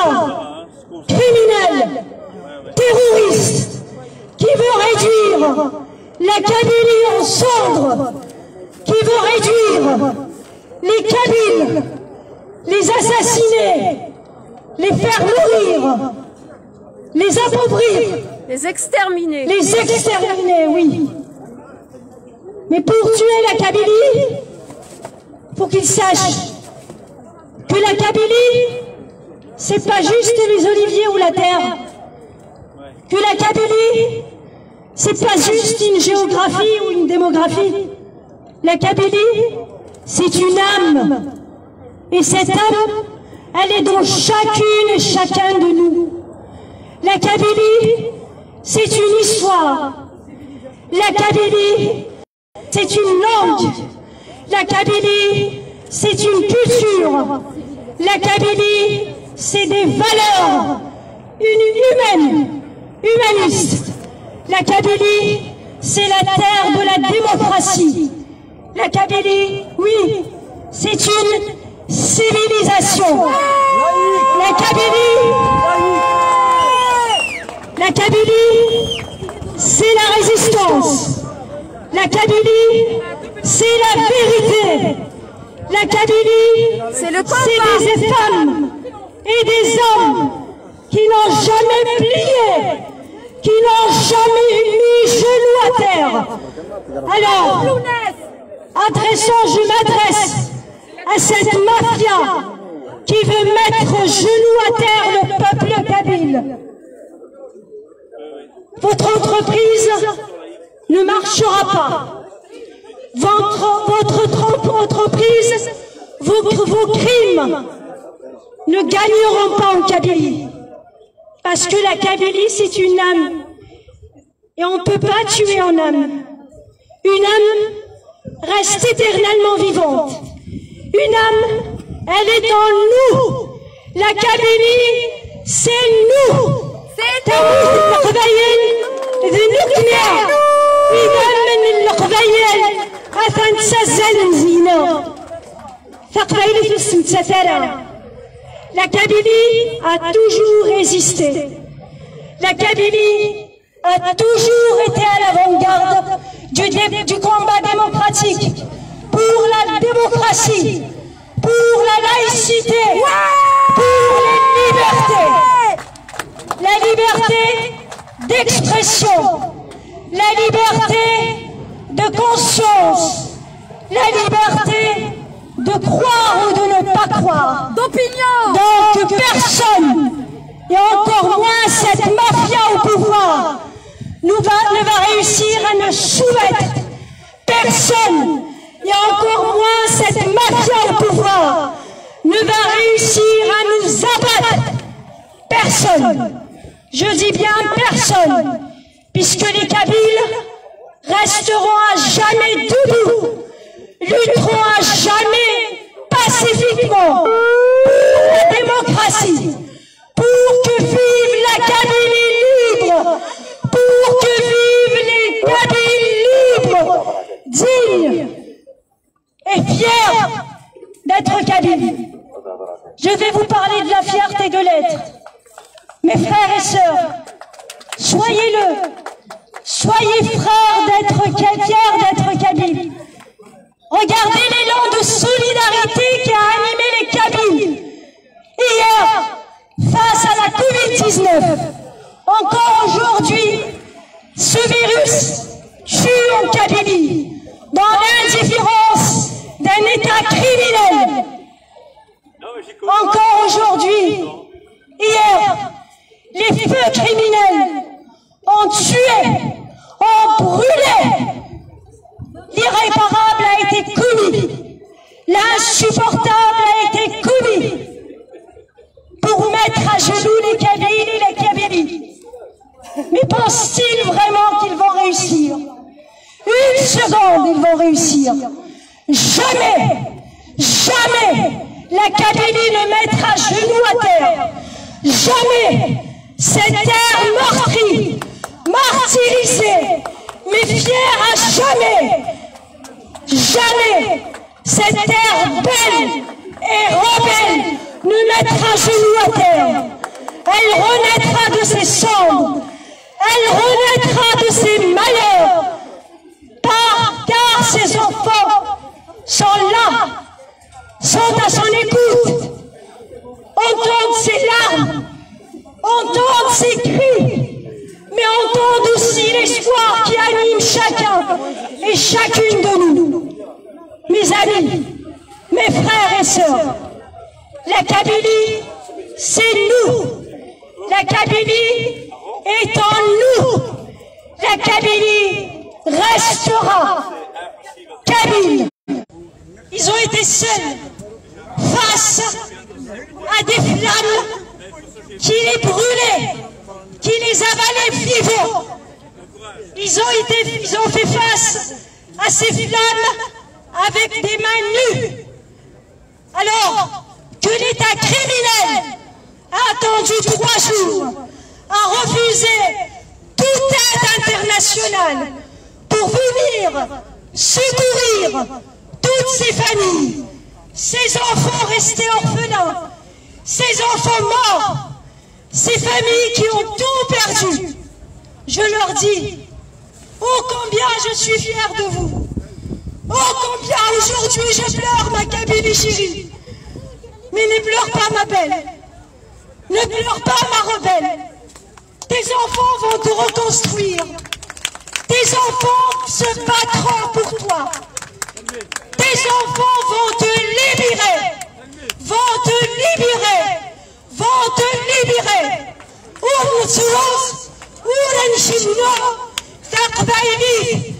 État criminel, terroriste, qui veut réduire la Kabylie en cendres, qui veut réduire les Kabyles, les assassiner, les faire mourir, les appauvrir, les exterminer. Les exterminer, oui. Mais pour tuer la Kabylie, faut qu'ils sachent que la Kabylie, c'est pas juste les oliviers ou la terre. Que la Kabylie, c'est pas juste une géographie ou une démographie. La Kabylie, c'est une âme. Et cette âme, elle est dans chacune et chacun de nous. La Kabylie, c'est une histoire. La Kabylie, c'est une langue. La Kabylie, c'est une culture. La Kabylie, c'est des valeurs humanistes. La Kabylie, c'est la terre de la démocratie. La Kabylie, oui, c'est une civilisation. La Kabylie, c'est la résistance. La Kabylie, c'est la vérité. La Kabylie, c'est des femmes et des hommes qui n'ont jamais plié, qui n'ont jamais mis genoux à terre. Alors, je m'adresse à cette mafia qui veut mettre genoux à terre le peuple kabyle. Votre entreprise ne marchera pas. Votre entreprise, vos crimes ne gagneront pas en Kabylie. Parce que la Kabylie, c'est une âme. Et on ne peut pas tuer en âme. Une âme reste éternellement vivante. Une âme, elle est dans nous. La Kabylie, c'est nous. C'est nous. La Kabylie a toujours résisté. La Kabylie a toujours été à l'avant-garde du combat démocratique pour la démocratie, pour la laïcité, pour les libertés. La liberté d'expression, la liberté de conscience, la liberté de croire ou de ne pas croire. D'opinion. Donc personne, et encore moins cette mafia au pouvoir, ne va réussir à nous soumettre. Personne, et encore moins cette mafia au pouvoir, ne va réussir à nous abattre. Personne. Je dis bien personne, puisque les Kabyles resteront à jamais debout, lutteront à jamais pacifiquement pour la démocratie, pour que vive la Kabylie libre, pour que vivent les Kabyles libres, dignes et fiers d'être Kabyles. Je vais vous parler de la fierté de l'être. Mes frères et sœurs, soyez-le, soyez frères fiers d'être Kabyles. Regardez l'élan de solidarité qui a animé les Kabyles hier face à la Covid-19. Encore aujourd'hui, ce virus tue en Kabylie dans l'indifférence d'un État criminel. Encore aujourd'hui, hier, les feux criminels ont tué, ont brûlé. L'irréparable a été commis. L'insupportable a été commis pour mettre à genoux les Kabyles et les Kabylies. Mais pensent-ils vraiment qu'ils vont réussir? Une seconde, ils vont réussir. Jamais, jamais la Kabylie ne mettra à genoux à terre. Jamais cette terre meurtrie, martyrisée, mais fière à jamais. Jamais cette terre belle et rebelle ne mettra à genoux à terre. Elle renaîtra de ses cendres. Elle renaîtra de ses malheurs. Car ses enfants sont là, sont à son écoute, entendent ses larmes, entendent ses cris, mais entendent aussi l'espoir qui anime chacun et chacune de nous. Mes amis, mes frères et sœurs, la Kabylie, c'est nous. La Kabylie est en nous. La Kabylie restera kabyle. Ils ont été seuls face à des flammes qui les brûlaient, qui les avalaient vivants. Ils ont fait face à ces flammes avec des mains nues. Alors que l'État criminel a attendu 3 jours, a refusé toute aide internationale pour venir secourir toutes ces familles, ces enfants restés orphelins, ces enfants morts, ces familles qui ont tout perdu. Je leur dis, oh combien je suis fière de vous, oh combien aujourd'hui je pleure ma Kabylie chérie. Mais ne pleure pas ma belle, ne pleure pas ma rebelle. Tes enfants vont te reconstruire. Tes enfants se battront pour toi. Tes enfants vont te libérer. Vont te libérer. Vont te libérer. Ournsous, Ourenchino, Takbaïli,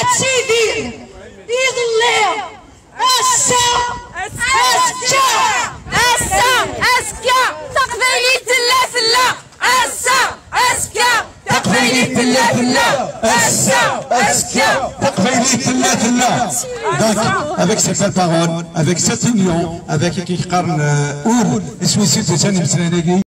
Atsivil, Irler, Assa, Aska, Takbaïli, Tilla, Assa, Aska, تقبيلي تلا تلا أسكا تقبيلي تلا تلا. Donc avec cette belle parole, avec cette union, avec qui qarn oul, iswi sud de Sanim Sranegi.